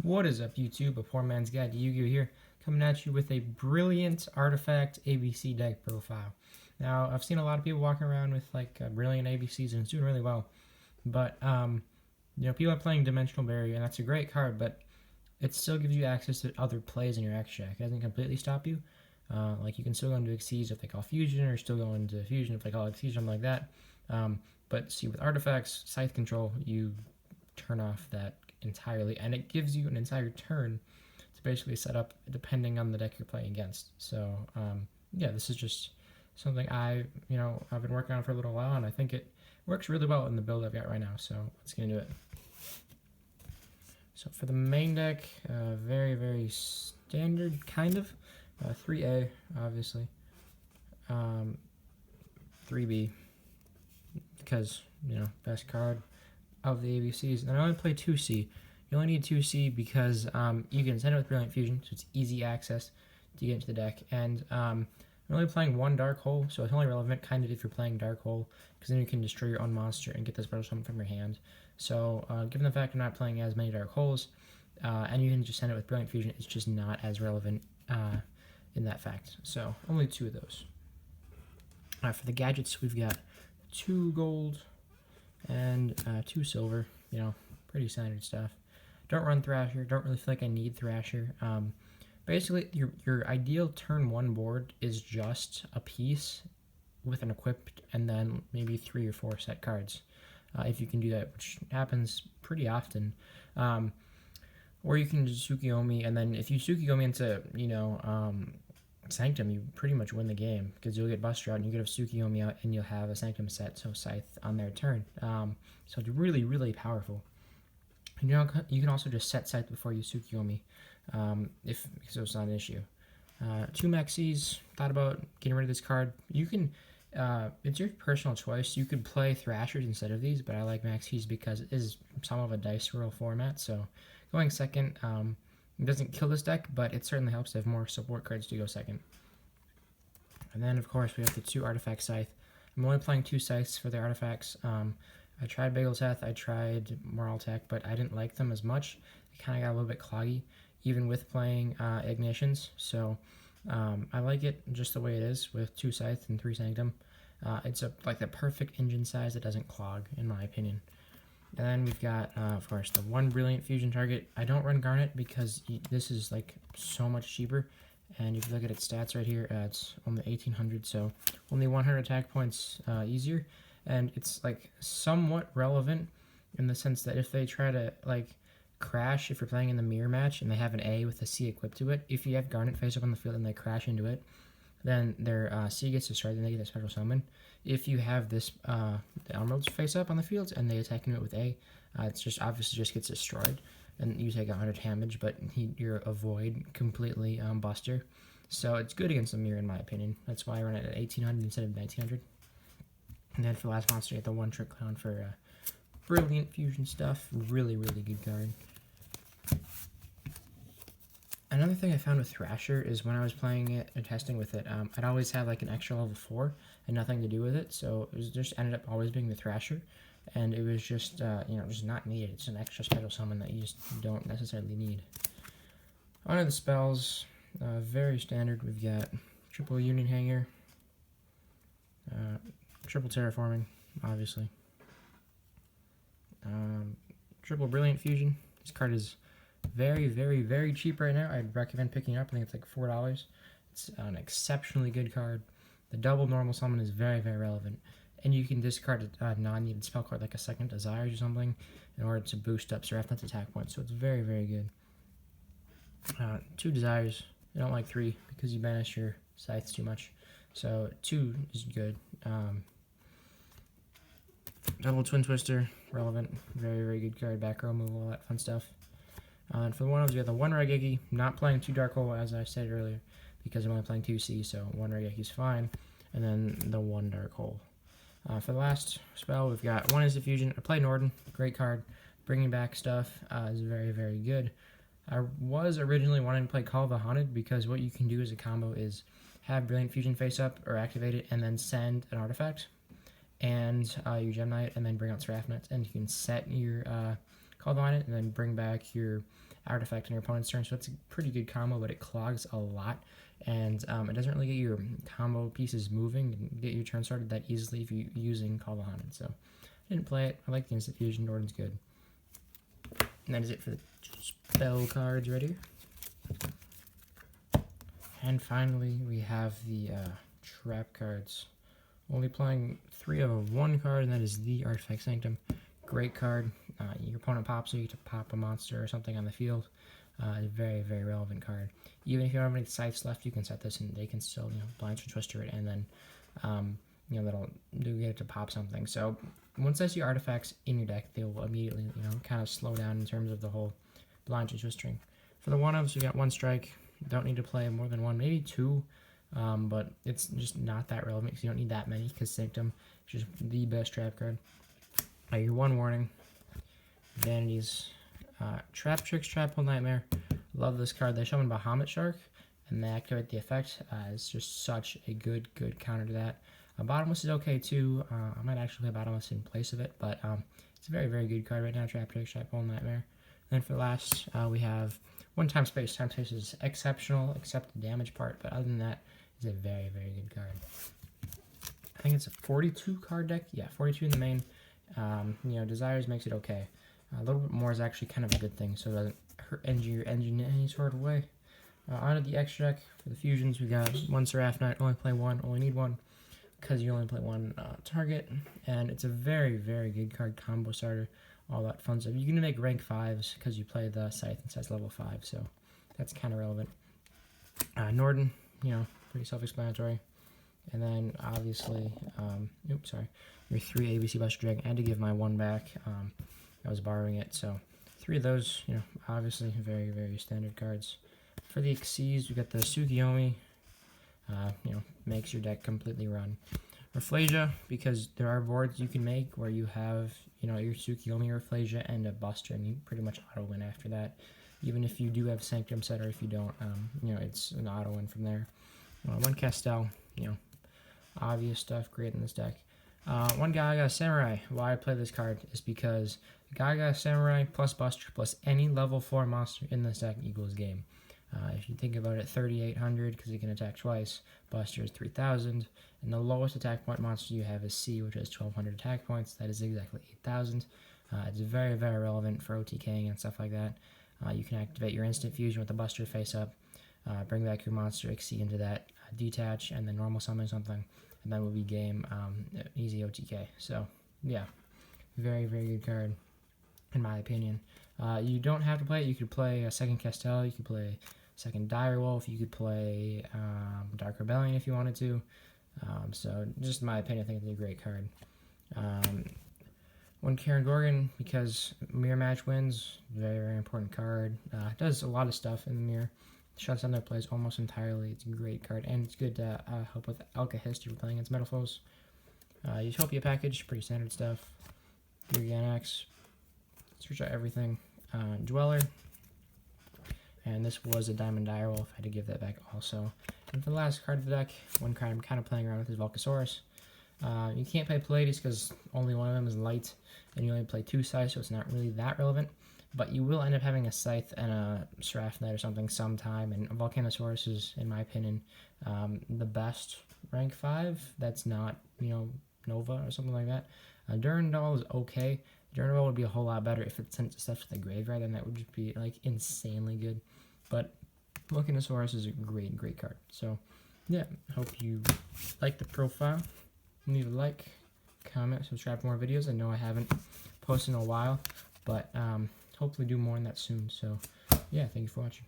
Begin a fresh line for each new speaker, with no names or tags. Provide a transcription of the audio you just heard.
What is up, YouTube? A poor man's guide to Yu-Gi-Oh here, coming at you with a brilliant artifact ABC deck profile. Now, I've seen a lot of people walking around with like brilliant ABCs and it's doing really well, but people are playing Dimensional Barrier and that's a great card, but it still gives you access to other plays in your X deck. It doesn't completely stop you. Like you can still go into Xyz if they call Fusion, or still go into Fusion if they call Xyz, something like that. But see, with artifacts, Scythe control, you turn off that entirely, and it gives you an entire turn to basically set up depending on the deck you're playing against. So yeah, this is just something I've been working on for a little while, and I think it works really well in the build I've got right now. So let's get into it. So for the main deck, very standard kind of 3A obviously, 3B because best card of the ABCs, and I only play 2C. You only need 2C because you can send it with Brilliant Fusion, so it's easy access to get into the deck. And I'm only playing one Dark Hole, so it's only relevant kind of if you're playing Dark Hole, because then you can destroy your own monster and get this special summon from your hand. So given the fact I'm not playing as many Dark Holes, and you can just send it with Brilliant Fusion, it's just not as relevant in that fact. So only two of those. For the gadgets, we've got 2 gold and 2 silver, pretty standard stuff. Don't run Thrasher, don't really feel like I need Thrasher. Basically, your ideal turn 1 board is just a piece with an equipped and then maybe 3 or 4 set cards. If you can do that, which happens pretty often. Or you can just Yugioh, and then if you Yugioh into, Sanctum, you pretty much win the game, because you'll get Buster out and you get a Yugioh out and you'll have a Sanctum set, so Scythe on their turn. So it's really powerful. And you can also just set Scythe before you Yugioh, because it's not an issue. 2 Maxis, thought about getting rid of this card. You can, it's your personal choice. You could play Thrashers instead of these, but I like Maxis because it is some of a dice roll format, so going second, it doesn't kill this deck, but it certainly helps to have more support cards to go second. And then, of course, we have the 2 Artifact Scythe. I'm only playing 2 Scythes for the artifacts. I tried Bagelteth, I tried Moraltech, but I didn't like them as much. They kind of got a little bit cloggy, even with playing Ignitions. So I like it just the way it is, with 2 Scythe and 3 Sanctum. It's like the perfect engine size that doesn't clog, in my opinion. And then we've got, of course, the 1 Brilliant Fusion target. I don't run Garnet because this is like so much cheaper. And if you look at its stats right here, it's only 1800, so only 100 attack points easier. And it's like somewhat relevant in the sense that if they try to like crash, if you're playing in the mirror match and they have an A with a C equipped to it, if you have Garnet face up on the field and they crash into it, then their C gets destroyed and they get a special summon. If you have this the Emeralds face up on the field and they attack into it with A, it's just obviously just gets destroyed and you take 100 damage, but you're avoid completely Buster. So it's good against the mirror in my opinion. That's why I run it at 1800 instead of 1900. And then for the last monster, you get the 1 Trick Clown for Brilliant Fusion stuff. Really good card. Another thing I found with Thrasher is when I was playing it and testing with it, I'd always have like an extra level 4 and nothing to do with it, so it was just ended up always being the Thrasher, and it was just just not needed. It's an extra special summon that you just don't necessarily need. On to the spells, very standard. We've got triple Union Hanger, triple Terraforming, obviously, triple Brilliant Fusion. This card is very cheap right now. I'd recommend picking it up. I think it's like $4. It's an exceptionally good card. The double normal summon is very relevant, and you can discard a non-needed spell card like a second Desires or something in order to boost up Seraphna's attack points. So it's very good. 2 Desires. I don't like 3 because you banish your Scythes too much. So 2 is good. Double Twin Twister, relevant. Very good card. Back row move, all that fun stuff. And for the one-ofs, we have the 1 Raigeki. Not playing 2 Dark Hole, as I said earlier, because I'm only playing 2C, so 1 Raigeki is fine. And then the 1 Dark Hole. For the last spell, we've got 1 Instant Fusion. I play Norden, great card. Bringing back stuff is very good. I was originally wanting to play Call of the Haunted, because what you can do as a combo is have Brilliant Fusion face up or activate it, and then send an artifact and your Gem Knight, and then bring out Seraphna's, and you can set your call on it, and then bring back your artifact on your opponent's turn. So it's a pretty good combo, but it clogs a lot, and it doesn't really get your combo pieces moving and get your turn started that easily if you're using Call on it. So I didn't play it. I like the instant fusion. Norden's good. And that is it for the spell cards right here. And finally, we have the trap cards. Only playing 3 of 1 card, and that is the Artifact Sanctum. Great card. Your opponent pops, so you get to pop a monster or something on the field. A very, very relevant card. Even if you don't have any scythes left, you can set this, and they can still, blind or twister it, and then, that'll get it to pop something. So once I see artifacts in your deck, they will immediately, kind of slow down in terms of the whole blind or twistering. For the one-ofs, you got 1 strike. Don't need to play more than 1, maybe 2. But it's just not that relevant because you don't need that many, because Sanctum is just the best trap card. Your 1 warning. Vanities. Trap Tricks, Trap Hole Nightmare. Love this card. They summon Bahamut Shark, and they activate the effect. It's just such a good counter to that. Bottomless is okay too. I might actually play Bottomless in place of it, but it's a very, very good card right now. Trap Tricks, Trap Hole Nightmare. And then for the last, we have 1 Time Space. Time Space is exceptional, except the damage part, but other than that, it's a very, very good card. I think it's a 42 card deck. Yeah, 42 in the main. Desires makes it okay. A little bit more is actually kind of a good thing, so it doesn't hurt your engine in any sort of way. Onto the extra deck for the fusions, we got 1 Seraph Knight. Only play 1, only need 1, because you only play 1 target, and it's a very, very good card, combo starter, all that fun stuff. You can make rank 5s because you play the Scythe, and Scythe's level 5, so that's kind of relevant. Norden, pretty self-explanatory. And then obviously, your 3 ABC Buster Dragon. I had to give my 1 back. I was borrowing it, so 3 of those, obviously very, very standard cards. For the Xyz, we got the Yugioh, makes your deck completely run. Rafflesia, because there are boards you can make where you have, your Yugioh, Rafflesia, and a Buster, and you pretty much auto-win after that. Even if you do have Sanctum set, or if you don't, it's an auto-win from there. 1 Castel, obvious stuff, great in this deck. 1 Gaga Samurai. Why I play this card is because Gaga Samurai plus Buster plus any level 4 monster in this deck equals game. If you think about it, 3,800 because it can attack twice. Buster is 3,000, and the lowest attack point monster you have is C, which has 1,200 attack points. That is exactly 8,000. It's very, very relevant for OTKing and stuff like that. You can activate your instant fusion with the Buster face up, bring back your monster XC into that, detach, and then normal summon something, and that will be game, easy OTK. So, yeah, very, very good card, in my opinion. You don't have to play it. You could play a 2nd Castel, you could play 2nd Direwolf, you could play Dark Rebellion if you wanted to. So, just in my opinion, I think it's a great card. 1 Karen Gorgon, because mirror match wins, very, very important card. It does a lot of stuff in the mirror. Shuts down their plays almost entirely. It's a great card, and it's good to help with Alkahest if you're playing against Metal Foes. Utopia package, pretty standard stuff. Yugioh, search out everything. Dweller, and this was a Diamond Direwolf. I had to give that back also. And for the last card of the deck, 1 card I'm kind of playing around with is Volcasaurus. You can't play Pallades because only 1 of them is light, and you only play 2 Scythes, so it's not really that relevant. But you will end up having a Scythe and a Seraph Knight or something sometime, and Volcanosaurus is, in my opinion, the best rank 5. That's not, Nova or something like that. Durandal is okay. Durandal would be a whole lot better if it sent stuff to the graveyard, then that would just be, insanely good. But Volcanosaurus is a great, great card. So, yeah, hope you like the profile. Leave a like, comment, subscribe for more videos. I know I haven't posted in a while, but hopefully do more on that soon. So, yeah, thank you for watching.